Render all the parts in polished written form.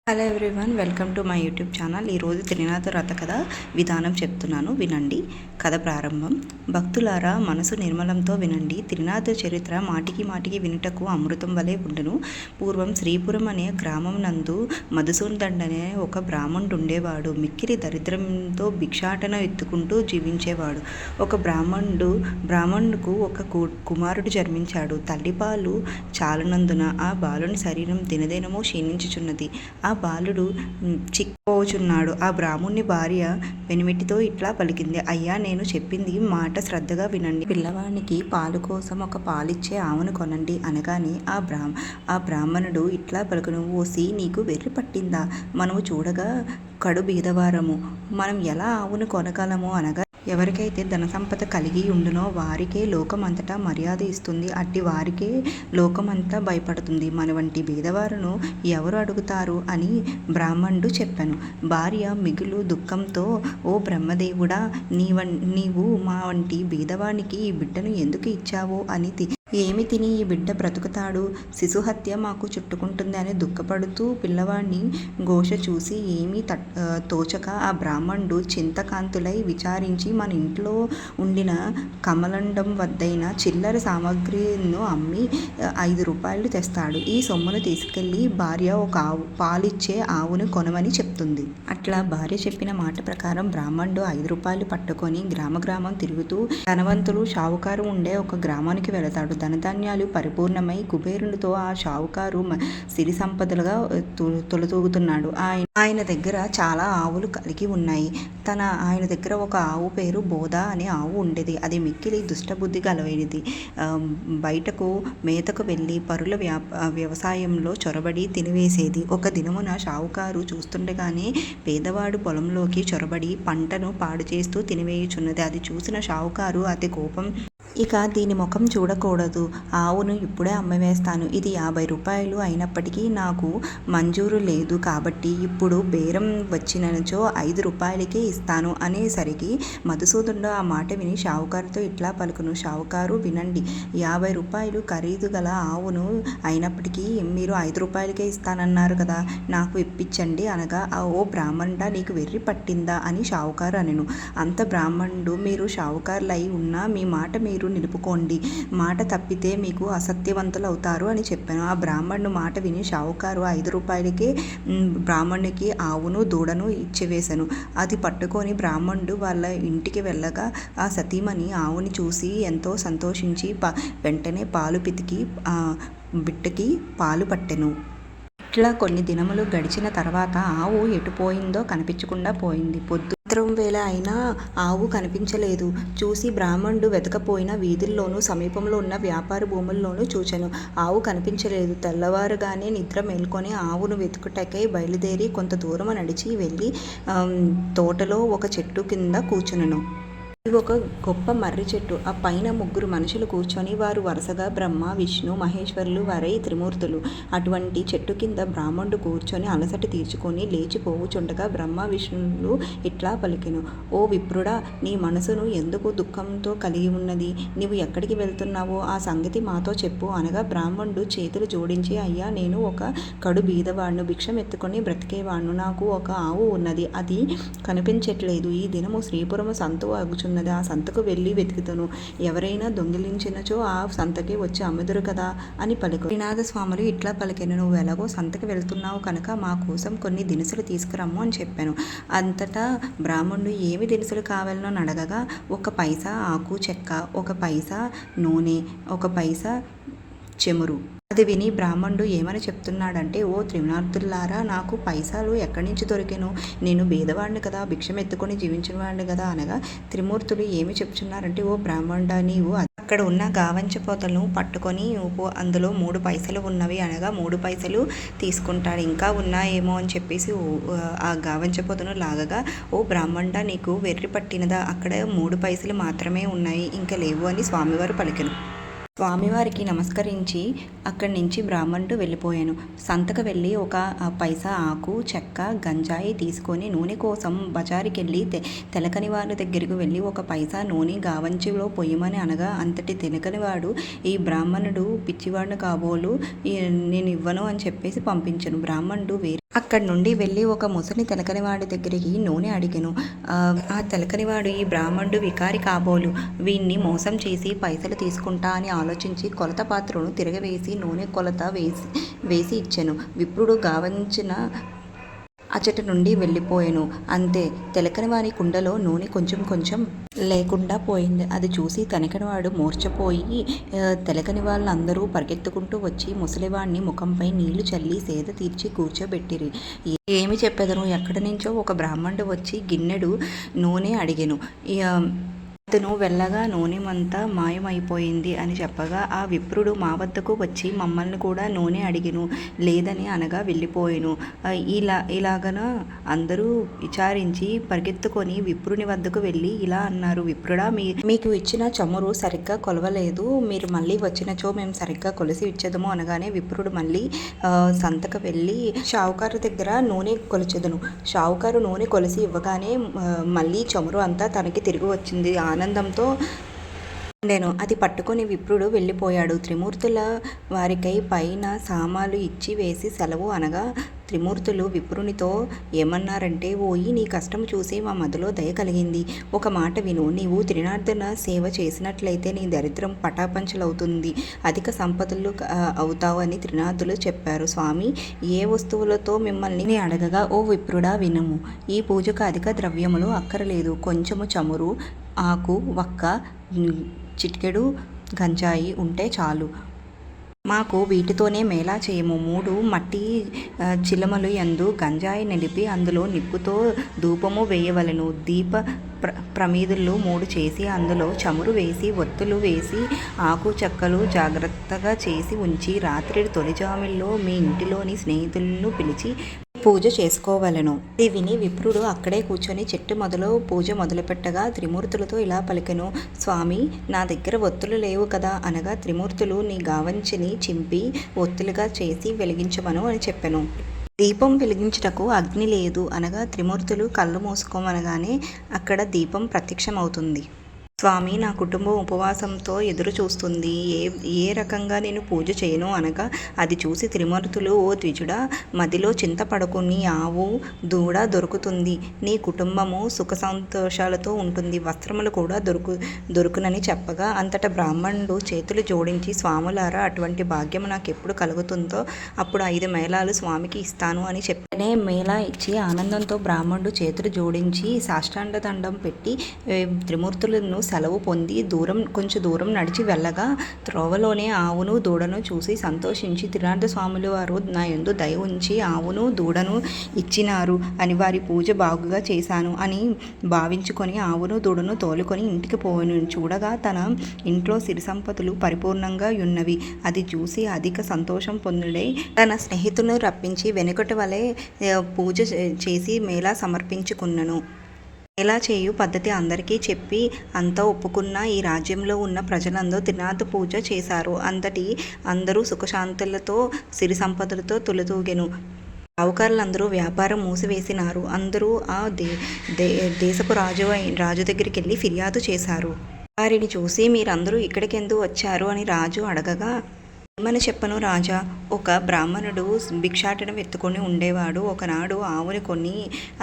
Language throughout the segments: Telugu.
Hello everyone, welcome to my YouTube channel. ఈరోజు త్రినాథ వ్రత కథ విధానం చెప్తున్నాను, వినండి. కథ ప్రారంభం. భక్తులారా, మనసు నిర్మలంతో వినండి. త్రినాథ చరిత్ర మాటికి మాటికి వినుటకు అమృతం వలె ఉండును. పూర్వం శ్రీపురం అనే గ్రామం నందు మధుసూదనుడు అనే ఒక బ్రాహ్మణుడు ఉండేవాడు. మిక్కిలి దరిద్రంతో భిక్షాటన ఎత్తుకుంటూ జీవించేవాడు. ఒక బ్రాహ్మణుడుకు ఒక కుమారుడు జన్మించాడు. తల్లిపాలు చాలనందున ఆ బాలుని శరీరం దినదినము క్షీణించుచున్నది. ఆ బాలుడు చిక్కిపోచున్నాడు. ఆ బ్రాహ్మణుని భార్య పెనిమిటితో ఇట్లా పలికింది: అయ్యా, నేను చెప్పింది మాట శ్రద్ధగా వినండి. పిల్లవానికి పాలు కోసం ఒక పాలిచ్చే ఆవును కొనండి అనగానే ఆ బ్రాహ్మణుడు ఇట్లా పలుకును: ఓసి, నీకు వెర్రి పట్టిందా? మనము చూడగా కడు బీదవారము, మనం ఎలా ఆవును కొనగలము అనగా, ఎవరికైతే ధన సంపద కలిగి ఉండునో వారికే లోకమంతటా మర్యాద ఇస్తుంది. అట్టి వారికే లోకమంతా భయపడుతుంది. మన వంటి బీదవారును ఎవరు అడుగుతారు అని బ్రాహ్మణుడు చెప్పాను. భార్య మిగులు దుఃఖంతో: ఓ బ్రహ్మదేవుడా, నీవు మా వంటి బీదవానికి ఈ బిడ్డను ఎందుకు ఇచ్చావో అని ఏమి తిని ఈ బిడ్డ బ్రతుకుతాడు? శిశుహత్య మాకు చుట్టుకుంటుంది అని దుఃఖపడుతూ పిల్లవాడిని ఘోష చూసి ఏమీ తోచక ఆ బ్రాహ్మణుడు చింతకాంతులై విచారించి మన ఇంట్లో ఉండిన కమలండం వద్దైన చిల్లర సామాగ్రిను అమ్మి 5 రూపాయలు తెస్తాడు. ఈ సొమ్మును తీసుకెళ్లి భార్య ఒక పాలిచ్చే ఆవును కొనమని చెప్తుంది. అట్లా భార్య చెప్పిన మాట ప్రకారం బ్రాహ్మణుడు 5 రూపాయలు పట్టుకొని గ్రామం తిరుగుతూ ధనవంతులు షావుకారు ఉండే ఒక గ్రామానికి వెళతాడు. ధనధాన్యాలు పరిపూర్ణమై కుబేరునితో ఆ షావుకారు సిరి సంపదలుగా తొలతూగుతున్నాడు. ఆయన దగ్గర చాలా ఆవులు కలిగి ఉన్నాయి. ఆయన దగ్గర ఒక ఆవు పేరు బోధ అనే ఆవు ఉండేది. అది మిక్కిలి దుష్టబుద్ధి గలవైనది. బయటకు మేతకు వెళ్ళి పరుల వ్యవసాయంలో చొరబడి తినివేసేది. ఒక దినమున షావుకారు చూస్తుండగానే పేదవాడు పొలంలోకి చొరబడి పంటను పాడు చేస్తూ తినివేయుచున్నది. అది చూసిన షావుకారు అతి కోపం: ఇక దీని ముఖం చూడకూడదు. ఆవును ఇప్పుడే అమ్మవేస్తాను. ఇది 50 రూపాయలు అయినప్పటికీ నాకు మంజూరు లేదు. కాబట్టి ఇప్పుడు బేరం వచ్చినచో 5 రూపాయలకే ఇస్తాను అనేసరికి మధుసూదనుడు ఆ మాట విని షావుకారుతో ఇట్లా పలుకును: షావుకారు, వినండి. 50 రూపాయలు ఖరీదు గల ఆవును అయినప్పటికీ మీరు 5 రూపాయలకే ఇస్తానన్నారు కదా, నాకు ఇప్పించండి అనగా, ఓ బ్రాహ్మణుడా, నీకు వెర్రి పట్టిందా అని షావుకారు అనెను. అంత బ్రాహ్మణుడు: మీరు షావుకారులై ఉన్నా మీ మాట మీరు నిలుపుకోండి. మాట తప్పితే మీకు అసత్యవంతులు అవుతారు అని చెప్పాను. ఆ బ్రాహ్మణుడు మాట విని షావుకారు 5 రూపాయలకే బ్రాహ్మణునికి ఆవును దూడను ఇచ్చివేశాను. అది పట్టుకొని బ్రాహ్మణుడు వాళ్ళ ఇంటికి వెళ్ళగా ఆ సతీమణి ఆవుని చూసి ఎంతో సంతోషించి వెంటనే పాలు పితికి బిడ్డకి పాలు పట్టెను. ఇట్లా కొన్ని దినములు గడిచిన తర్వాత ఆవు ఎటుపోయిందో కనిపించకుండా పోయింది. సాయంత్రం వేళ అయినా ఆవు కనిపించలేదు. చూసి బ్రాహ్మణుడు వెతకపోయిన వీధుల్లోనూ సమీపంలో ఉన్న వ్యాపార భూముల్లోనూ చూచెను. ఆవు కనిపించలేదు. తెల్లవారుగానే నిద్ర మేల్కొని ఆవును వెతుకుటకై బయలుదేరి కొంత దూరం నడిచి వెళ్ళి తోటలో ఒక చెట్టు కింద కూర్చునెను. ఇది ఒక గొప్ప మర్రి చెట్టు. ఆ పైన 3 మనుషులు కూర్చొని వారు వరుసగా బ్రహ్మ, విష్ణు, మహేశ్వరులు వరై త్రిమూర్తులు. అటువంటి చెట్టు కింద బ్రాహ్మణుడు కూర్చొని అలసట తీర్చుకొని లేచిపోవుచుండగా బ్రహ్మ విష్ణువులు ఇట్లా పలికెను: ఓ విప్రుడా, నీ మనసును ఎందుకు దుఃఖంతో కలిగి ఉన్నది? నీవు ఎక్కడికి వెళ్తున్నావో ఆ సంగతి మాతో చెప్పు అనగా, బ్రాహ్మణుడు చేతులు జోడించి: అయ్యా, నేను ఒక కడు బీదవాణ్ణు, భిక్షం ఎత్తుకొని బ్రతికేవాణ్ణు. నాకు ఒక ఆవు ఉన్నది, అది కనిపించట్లేదు. ఈ దినము శ్రీపురము సంతు అగుచున్నది. ఆ సంతకు వెళ్ళి వెతుకుతాను. ఎవరైనా దొంగిలించినచో ఆ సంతకి వచ్చి అమ్ముదురు కదా అని పలుకు. శ్రీనాథ స్వాములు ఇట్లా పలికెను: నువ్వు ఎలాగో సంతకి వెళ్తున్నావు కనుక మా కోసం కొన్ని దినుసులు తీసుకురమ్ము అని చెప్పాను. అంతటా బ్రాహ్మణుడు ఏమి దినుసులు కావాలనో అడగగా, 1 పైసా ఆకు చెక్క, 1 పైసా నూనె, 1 పైసా చెమురు. అది విని బ్రాహ్మణుడు ఏమని చెప్తున్నాడంటే, ఓ త్రినాథులారా, నాకు పైసలు ఎక్కడి నుంచి దొరికెను? నేను బీదవాడిని కదా, భిక్షం ఎత్తుకొని జీవించినవాడిని కదా అనగా, త్రిమూర్తులు ఏమి చెప్తున్నారంటే, ఓ బ్రాహ్మణుడా, నీవు అక్కడ ఉన్న గావంచపోతలను పట్టుకొని అందులో 3 పైసలు ఉన్నవి అనగా 3 పైసలు తీసుకుంటాడు. ఇంకా ఉన్నాయేమో అని చెప్పేసి ఆ గావంచపోతను లాగగా, ఓ బ్రాహ్మణుడా, నీకు వెర్రి పట్టినదా? అక్కడ 3 పైసలు మాత్రమే ఉన్నాయి, ఇంకా లేవు అని స్వామివారు పలికెను. స్వామివారికి నమస్కరించి అక్కడి నుంచి బ్రాహ్మణుడు వెళ్ళిపోయాను. సంతకు వెళ్ళి ఒక పైసా ఆకు, చెక్క, గంజాయి తీసుకొని నూనె కోసం బజారుకెళ్ళి తెలకని వారి దగ్గరకు వెళ్ళి ఒక పైసా నూనె గావంచిలో పొయ్యమని అనగా అంతటి తెలకనివాడు ఈ బ్రాహ్మణుడు పిచ్చివాడు కాబోలు, నేను ఇవ్వను అని చెప్పేసి పంపించను. బ్రాహ్మణుడు అక్కడి నుండి వెళ్ళి ఒక ముసలి తెలకనివాడి దగ్గరికి నూనె అడిగెను. ఆ తెలకనివాడు ఈ బ్రాహ్మణుడు వికారి కాబోలు, వీణ్ణి మోసం చేసి పైసలు తీసుకుంటా అని ఆలోచించి కొలత పాత్రను తిరగవేసి నూనె కొలత వేసి ఇచ్చెను. విప్రుడు గావించిన అచట నుండి వెళ్ళిపోయాను. అంతే, తెలకనివాని కుండలో నూనె కొంచెం కొంచెం లేకుండా పోయింది. అది చూసి తనకనివాడు మూర్ఛపోయి తెలకని వాళ్ళందరూ పరిగెత్తుకుంటూ వచ్చి ముసలివాడిని ముఖంపై నీళ్లు చల్లి సేద తీర్చి కూర్చోబెట్టిరి. ఏమి చెప్పెదను, ఎక్కడి నుంచో ఒక బ్రాహ్మణుడు వచ్చి గిన్నెడు నూనె అడిగెను. అతను వెళ్ళగా నూనెమంతా మాయమైపోయింది అని చెప్పగా ఆ విప్రుడు మా వద్దకు వచ్చి మమ్మల్ని కూడా నూనె అడిగిను, లేదని అనగా వెళ్ళిపోయాను. ఇలాగన అందరూ విచారించి పరిగెత్తుకొని విప్రుని వద్దకు వెళ్ళి ఇలా అన్నారు, విప్రుడా, మీకు ఇచ్చిన చమురు సరిగ్గా కొలవలేదు, మీరు మళ్ళీ వచ్చినచో మేము సరిగ్గా కొలిసి ఇచ్చేదము అనగానే విప్రుడు మళ్ళీ సంతకు వెళ్ళి షావుకారు దగ్గర నూనె కొలిచెదను. షావుకారు నూనె కొలిసి ఇవ్వగానే మళ్ళీ చమురు అంతా తనకి తిరిగి వచ్చింది. ఆనందంతో నేను అది పట్టుకొని విప్రుడు వెళ్ళిపోయాడు. త్రిమూర్తుల వారికై పైన సామాలు ఇచ్చి వేసి సెలవు అనగా త్రిమూర్తులు విప్రునితో ఏమన్నారంటే, ఓయి, నీ కష్టం చూసి మా మదిలో దయ కలిగింది. ఒక మాట విను, నీవు త్రినార్దన సేవ చేసినట్లయితే నీ దరిద్రం పటాపంచలవుతుంది, అధిక సంపదలు అవుతావు అని త్రినాథులు చెప్పారు. స్వామి, ఏ వస్తువులతో మిమ్మల్ని అడగగా, ఓ విప్రుడా, వినుము. ఈ పూజకు అధిక ద్రవ్యములు అక్కరలేదు. కొంచెము చమురు, ఆకు, వక్క, చిటికెడు గంజాయి ఉంటే చాలు. మాకు వీటితోనే మేళా చేయము. 3 మట్టి చిలమలు యందు గంజాయి నిలిపి అందులో నిప్పుతో ధూపము వేయవలెను. దీప ప్రమిదలు 3 చేసి అందులో చమురు వేసి ఒత్తులు వేసి ఆకు చెక్కలు జాగ్రత్తగా చేసి ఉంచి రాత్రి తొలిజాముల్లో మీ ఇంటిలోని స్నేహితులను పిలిచి పూజ చేసుకోవలెను. ఇది విని విప్రుడు అక్కడే కూర్చొని చెట్టు మొదలు పూజ మొదలుపెట్టగా త్రిమూర్తులతో ఇలా పలికెను, స్వామి, నా దగ్గర ఒత్తులు లేవు కదా అనగా త్రిమూర్తులు నీ గావంచిని చింపి ఒత్తులుగా చేసి వెలిగించమను అని చెప్పెను. దీపం వెలిగించుటకు అగ్ని లేదు అనగా త్రిమూర్తులు కళ్ళు మూసుకోమనగానే అక్కడ దీపం ప్రత్యక్షమవుతుంది. స్వామి, నా కుటుంబం ఉపవాసంతో ఎదురు చూస్తుంది, ఏ రకంగా నేను పూజ చేయను అనగా అది చూసి త్రిమూర్తులు, ఓ ద్విజుడా, మదిలో చింతపడకు, నీ ఆవు దూడ దొరుకుతుంది, నీ కుటుంబము సుఖ సంతోషాలతో ఉంటుంది, వస్త్రములు కూడా దొరుకునని చెప్పగా అంతటా బ్రాహ్మణుడు చేతులు జోడించి, స్వాములారా, అటువంటి భాగ్యం నాకు ఎప్పుడు కలుగుతుందో అప్పుడు 5 మేళాలు స్వామికి ఇస్తాను అని చెప్పనే మేళా ఇచ్చి ఆనందంతో బ్రాహ్మణుడు చేతులు జోడించి సాష్టాంగ దండం పెట్టి త్రిమూర్తులను సెలవు పొంది కొంచెం దూరం నడిచి వెళ్ళగా త్రోవలోనే ఆవును దూడను చూసి సంతోషించి, త్రినాథ స్వాములు వారు నా యందు దయ ఉంచి ఆవును దూడను ఇచ్చినారు అని వారి పూజ బాగుగా చేశాను అని భావించుకొని ఆవును దూడను తోలుకొని ఇంటికి పోవెను. చూడగా తన ఇంట్లో సిరి సంపదలు పరిపూర్ణంగా ఉన్నవి. అది చూసి అధిక సంతోషం పొందుడై తన స్నేహితులను రప్పించి వెనుకటి వలె పూజ చేసి మేళా సమర్పించుకున్నను. ఇలా చేయు పద్ధతి అందరికీ చెప్పి అంతా ఒప్పుకున్న ఈ రాజ్యంలో ఉన్న ప్రజలందరూ త్రినాథ పూజ చేశారు. అందరూ సుఖశాంతులతో సిరి సంపదలతో తులతూగెను. సావుకారులందరూ వ్యాపారం మూసివేసినారు. అందరూ ఆ దేశపు రాజు దగ్గరికి వెళ్ళి ఫిర్యాదు చేశారు. వారిని చూసి మీరందరూ ఇక్కడికెందుకు వచ్చారు అని రాజు అడగగా, ఏమని చెప్పను రాజా, ఒక బ్రాహ్మణుడు భిక్షాటన వెతుకుని ఉండేవాడు. ఒకనాడు ఆవుని కొని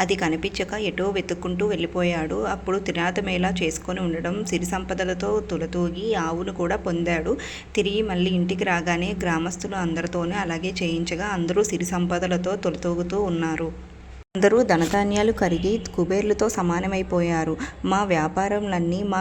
అది కనిపించక ఎటో వెతుక్కుంటూ వెళ్ళిపోయాడు. అప్పుడు త్రినాథ మేళా చేసుకొని ఉండడం సిరి సంపదలతో తులతూగి ఆవును కూడా పొందాడు. తిరిగి మళ్ళీ ఇంటికి రాగానే గ్రామస్తులు అందరితోనే అలాగే చేయించగా అందరూ సిరి సంపదలతో తులతూగుతూ ఉన్నారు. అందరూ ధనధాన్యాలు కరిగి కుబేర్లతో సమానమైపోయారు. మా వ్యాపారములన్నీ, మా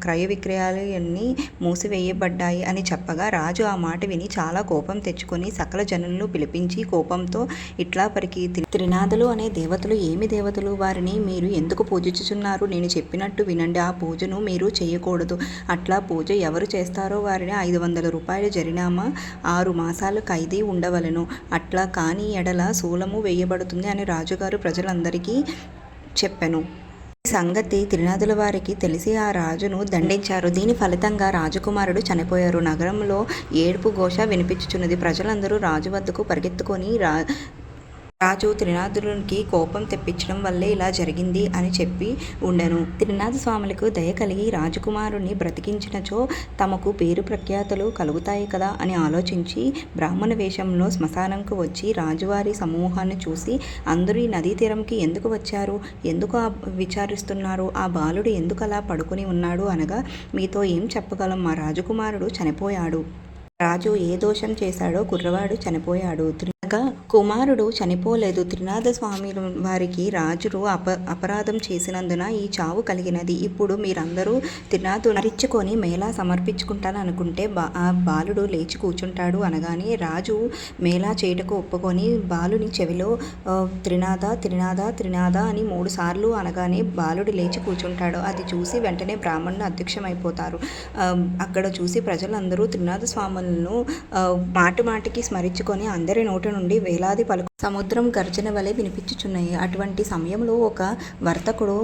క్రయ విక్రయాలన్నీ మూసివేయబడ్డాయి అని చెప్పగా రాజు ఆ మాట విని చాలా కోపం తెచ్చుకొని సకల జనులను పిలిపించి కోపంతో ఇట్లా పలికి, త్రినాథులు అనే దేవతలు ఏమి దేవతలు? వారిని మీరు ఎందుకు పూజించుచున్నారు? నేను చెప్పినట్టు వినండి. ఆ పూజను మీరు చేయకూడదు. అట్లా పూజ ఎవరు చేస్తారో వారిని 500 రూపాయల జరినామా, 6 మాసాలు ఖైదీ ఉండవలెను. అట్లా కాని ఎడల శూలము వేయబడుతుంది అని రాజుగారు ప్రజలందరికీ చెప్పెను. ఈ సంగతి త్రినాథుల వారికి తెలిసి ఆ రాజును దండించారు. దీని ఫలితంగా రాజకుమారుడు చనిపోయారు. నగరంలో ఏడుపు ఘోష వినిపించుచున్నది. ప్రజలందరూ రాజు వద్దకు పరిగెత్తుకొని రాజు త్రినాథునికి కోపం తెప్పించడం వల్లే ఇలా జరిగింది అని చెప్పి ఉండెను. త్రినాథ స్వాములకు దయ కలిగి రాజకుమారుణ్ణి బ్రతికించినచో తమకు పేరు ప్రఖ్యాతలు కలుగుతాయి కదా అని ఆలోచించి బ్రాహ్మణ వేషంలో శ్మశానంకు వచ్చి రాజువారి సమూహాన్ని చూసి, అందరూ ఈ నదీ తీరంకి ఎందుకు వచ్చారు, ఎందుకు విచారిస్తున్నారు, ఆ బాలుడు ఎందుకు అలా పడుకుని ఉన్నాడు అనగా, మీతో ఏం చెప్పగలం, మా రాజకుమారుడు చనిపోయాడు. రాజు ఏ దోషం చేశాడో కుర్రవాడు చనిపోయాడు. కుమారుడు చనిపోలేదు. త్రినాథ స్వామి వారికి రాజులు అపరాధం చేసినందున ఈ చావు కలిగినది. ఇప్పుడు మీరందరూ త్రినాథుని మరిచుకొని మేళా సమర్పించుకుంటాను అనుకుంటే ఆ బాలుడు లేచి కూర్చుంటాడు అనగానే రాజు మేళా చేయుటకు ఒప్పుకొని బాలుని చెవిలో త్రినాథ త్రినాథ త్రినాథ అని 3 సార్లు అనగానే బాలుడు లేచి కూర్చుంటాడు. అది చూసి వెంటనే బ్రాహ్మణులు అధ్యక్షమైపోతారు. అక్కడ చూసి ప్రజలందరూ త్రినాథ స్వాములను మాటికి స్మరించుకొని అందరి నోటి నుండి వేలాది పలుకు సముద్రం గర్జన వలె వినిపించుచున్నాయి. అటువంటి సమయంలో ఒక వర్తకుడు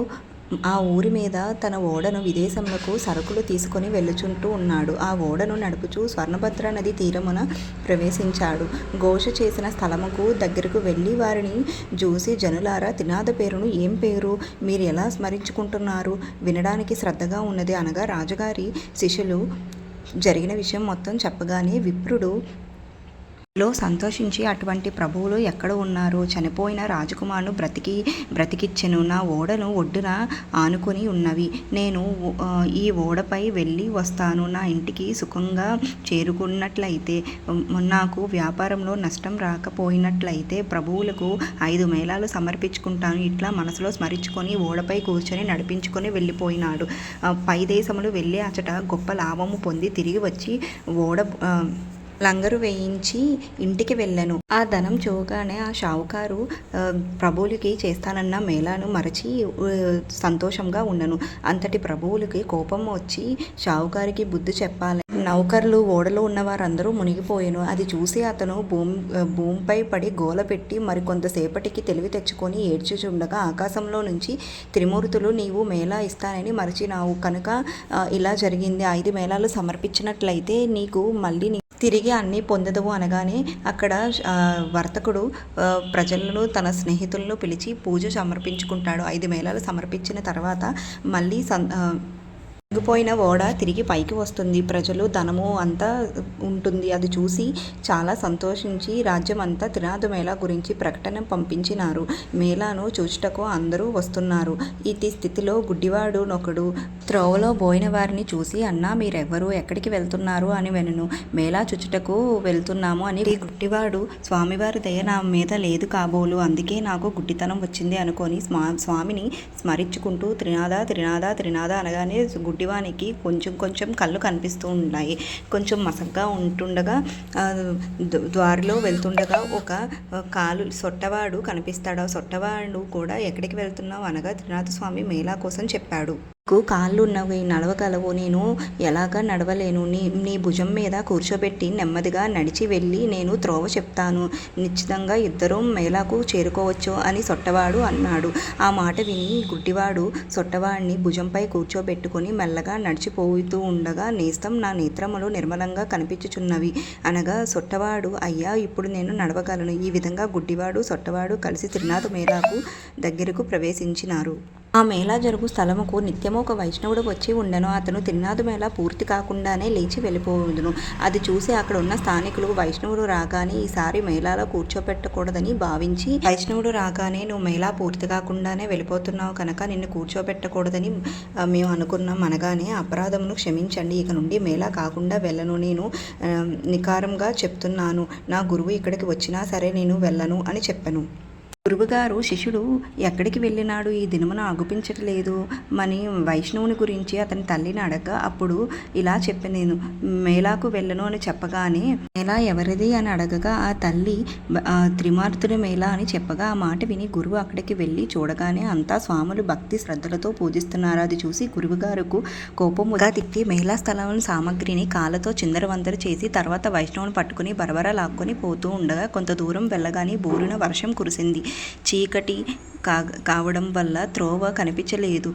ఆ ఊరి మీద తన ఓడను విదేశములకు సరుకులు తీసుకొని వెళ్ళుచుంటూ ఉన్నాడు. ఆ ఓడను నడుపుచూ స్వర్ణభద్ర నది తీరమున ప్రవేశించాడు. ఘోష చేసిన స్థలముకు దగ్గరకు వెళ్ళి వారిని చూసి, జనులారా, త్రినాథ పేరును ఏం పేరు, మీరు ఎలా స్మరించుకుంటున్నారు, వినడానికి శ్రద్ధగా ఉన్నది అనగా రాజుగారి శిష్యులు జరిగిన విషయం మొత్తం చెప్పగానే విప్రుడు సంతోషించి, అటువంటి ప్రభువులు ఎక్కడ ఉన్నారు, చనిపోయిన రాజకుమారును బ్రతికిచ్చెను, నా ఓడను ఒడ్డున ఆనుకొని ఉన్నవి, నేను ఈ ఓడపై వెళ్ళి వస్తాను, నా ఇంటికి సుఖంగా చేరుకున్నట్లయితే, నాకు వ్యాపారంలో నష్టం రాకపోయినట్లయితే ప్రభువులకు 5 మేళాలు సమర్పించుకుంటాను. ఇట్లా మనసులో స్మరించుకొని ఓడపై కూర్చొని నడిపించుకొని వెళ్ళిపోయినాడు. పై దేశములు వెళ్ళి అచట గొప్ప లాభము పొంది తిరిగి వచ్చి ఓడ లంగరు వేయించి ఇంటికి వెళ్ళాను. ఆ ధనం చూగానే ఆ షావుకారు ప్రభువులకి చేస్తానన్న మేళాను మరచి సంతోషంగా ఉండను. అంతటి ప్రభువులకి కోపం వచ్చి షావుకారికి బుద్ధి చెప్పాలి. నౌకర్లు ఓడలో ఉన్న వారందరూ మునిగిపోయాను. అది చూసి అతను భూమిపై పడి గోల పెట్టి మరికొంతసేపటికి తెలివి తెచ్చుకొని ఏడ్చుచుండగా ఆకాశంలో నుంచి త్రిమూర్తులు, నీవు మేళా ఇస్తానని మరచినావు కనుక ఇలా జరిగింది. 5 మేళాలు సమర్పించినట్లయితే నీకు మళ్ళీ తిరిగి అన్నీ పొందదవు అనగానే అక్కడ వర్తకుడు ప్రజలను తన స్నేహితులను పిలిచి పూజ సమర్పించుకుంటాడు. 5 మేళాలు సమర్పించిన తర్వాత మళ్ళీ మునిగిపోయిన ఓడ తిరిగి పైకి వస్తుంది. ప్రజలు ధనము అంతా ఉంటుంది. అది చూసి చాలా సంతోషించి రాజ్యం అంతా త్రినాథ మేళా గురించి ప్రకటన పంపించినారు. మేళాను చూచుటకు అందరూ వస్తున్నారు. ఇటు స్థితిలో గుడ్డివాడు నొకడు త్రోవలో పోయిన వారిని చూసి, అన్నా, మీరెవ్వరు, ఎక్కడికి వెళ్తున్నారు అని వెనును. మేళా చూచుటకు వెళ్తున్నాము అని. ఈ గుడ్డివాడు, స్వామివారి దయ నా మీద లేదు కాబోలు, అందుకే నాకు గుడ్డితనం వచ్చింది అనుకొని స్వామిని స్మరించుకుంటూ త్రినాథ త్రినాథ త్రినాథ అనగానే గుడ్డివానికి కొంచెం కళ్ళు కనిపిస్తూ ఉన్నాయి. కొంచెం మసగ్గా ఉంటుండగా ద్వారిలో వెళ్తుండగా ఒక కాలు సొట్టవాడు కనిపిస్తాడు. ఆ సొట్టవాడు కూడా ఎక్కడికి వెళ్తున్నావు అనగా త్రినాథ స్వామి మేళా కోసం చెప్పాడు. కాళ్ళు ఉన్నవి, నడవగలవు, నేను ఎలాగా నడవలేను, నీ భుజం మీద కూర్చోబెట్టి నెమ్మదిగా నడిచి వెళ్ళి నేను త్రోవ చెప్తాను, నిశ్చితంగా ఇద్దరూ మేళాకు చేరుకోవచ్చు అని సొట్టవాడు అన్నాడు. ఆ మాట విని గుడ్డివాడు సొట్టవాడిని భుజంపై కూర్చోబెట్టుకుని మెల్లగా నడిచిపోతూ ఉండగా, నేస్తం, నా నేత్రములు నిర్మలంగా కనిపించుచున్నవి అనగా సొట్టవాడు, అయ్యా, ఇప్పుడు నేను నడవగలను. ఈ విధంగా గుడ్డివాడు సొట్టవాడు కలిసి త్రినాథ మేళాకు దగ్గరకు ప్రవేశించినారు. ఆ మేళా జరుగు స్థలముకు నిత్యము ఒక వైష్ణవుడు వచ్చి ఉండెను. అతను త్రినాథ మేళా పూర్తి కాకుండానే లేచి వెళ్ళిపోదును. అది చూసి అక్కడ ఉన్న స్థానికులు వైష్ణవుడు రాగానే ఈసారి మేళాలో కూర్చోబెట్టకూడదని భావించి, వైష్ణవుడు రాగానే నువ్వు మేళా పూర్తి కాకుండానే వెళ్ళిపోతున్నావు కనుక నిన్ను కూర్చోబెట్టకూడదని మేము అనుకున్నాం అనగానే, అపరాధమును క్షమించండి, ఇక నుండి మేళా కాకుండా వెళ్ళను, నేను నికారంగా చెప్తున్నాను, నా గురువు ఇక్కడికి వచ్చినా సరే నేను వెళ్ళను అని చెప్పాను. గురువుగారు, శిష్యుడు ఎక్కడికి వెళ్ళినాడు, ఈ దినమున అగుపించట్లేదు మని వైష్ణవుని గురించి అతని తల్లిని అడగగా, అప్పుడు ఇలా చెప్పి, నేను మేళాకు వెళ్ళను అని చెప్పగానే, మేళా ఎవరిది అని అడగగా ఆ తల్లి త్రిమూర్తుని మేళా అని చెప్పగా, ఆ మాట విని గురువు అక్కడికి వెళ్ళి చూడగానే అంతా స్వాములు భక్తి శ్రద్ధలతో పూజిస్తున్నారు. అది చూసి గురువుగారుకు కోపముగా తిట్టి మేళా స్థలం సామగ్రిని కాళ్ళతో చిందరవందర చేసి తర్వాత వైష్ణవుని పట్టుకుని బరబర లాక్కొని పోతూ ఉండగా కొంత దూరం వెళ్ళగానే బోరున వర్షం కురిసింది. చీకటి కావడం వల్ల త్రోవ కనిపించలేదు.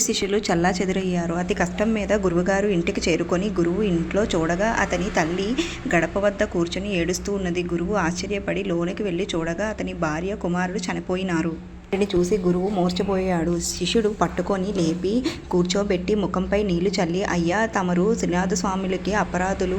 శిష్యులు చెల్లాచెదురయ్యారు. అతి కష్టం మీద గురువుగారు ఇంటికి చేరుకొని గురువు ఇంట్లో చూడగా అతని తల్లి గడప వద్ద కూర్చొని ఏడుస్తూ ఉన్నది. గురువు ఆశ్చర్యపడి లోనికి వెళ్ళి చూడగా అతని భార్య, కుమారుడు చనిపోయినారు. వారిని చూసి గురువు మూర్ఛపోయాడు. శిష్యుడు పట్టుకొని లేపి కూర్చోబెట్టి ముఖంపై నీళ్లు చల్లి, అయ్యా, తమరు త్రినాథ స్వాములకి అపరాధులు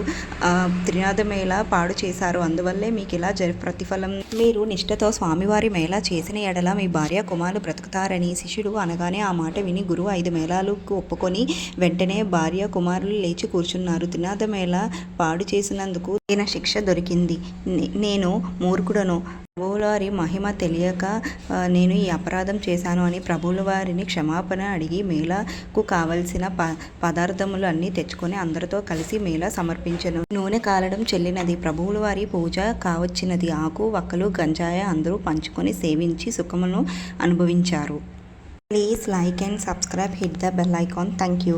త్రినాథ మేళ పాడు చేశారు. అందువల్లే మీకు ఇలా ప్రతిఫలం. మీరు నిష్ఠతో స్వామివారి మేళ చేసిన ఎడల మీ భార్య, కుమారులు బ్రతుకుతారని శిష్యుడు అనగానే ఆ మాట విని గురువు 5 మేళాలకు ఒప్పుకొని వెంటనే భార్య, కుమారులు లేచి కూర్చున్నారు. త్రినాథ మేళ పాడు చేసినందుకు తగిన శిక్ష దొరికింది. నేను మూర్ఖుడను. ప్రభువుల వారి మహిమ తెలియక నేను ఈ అపరాధం చేశాను అని ప్రభువుల వారిని క్షమాపణ అడిగి మేళకు కావలసిన పదార్థములు అన్నీ తెచ్చుకొని అందరితో కలిసి మేళ సమర్పించను. నూనె కాలడం చెల్లినది. ప్రభువుల వారి పూజ కావచ్చినది. ఆకు, వక్కలు, గంజాయ అందరూ పంచుకొని సేవించి సుఖమును అనుభవించారు. Please like and subscribe, hit the bell icon. Thank you.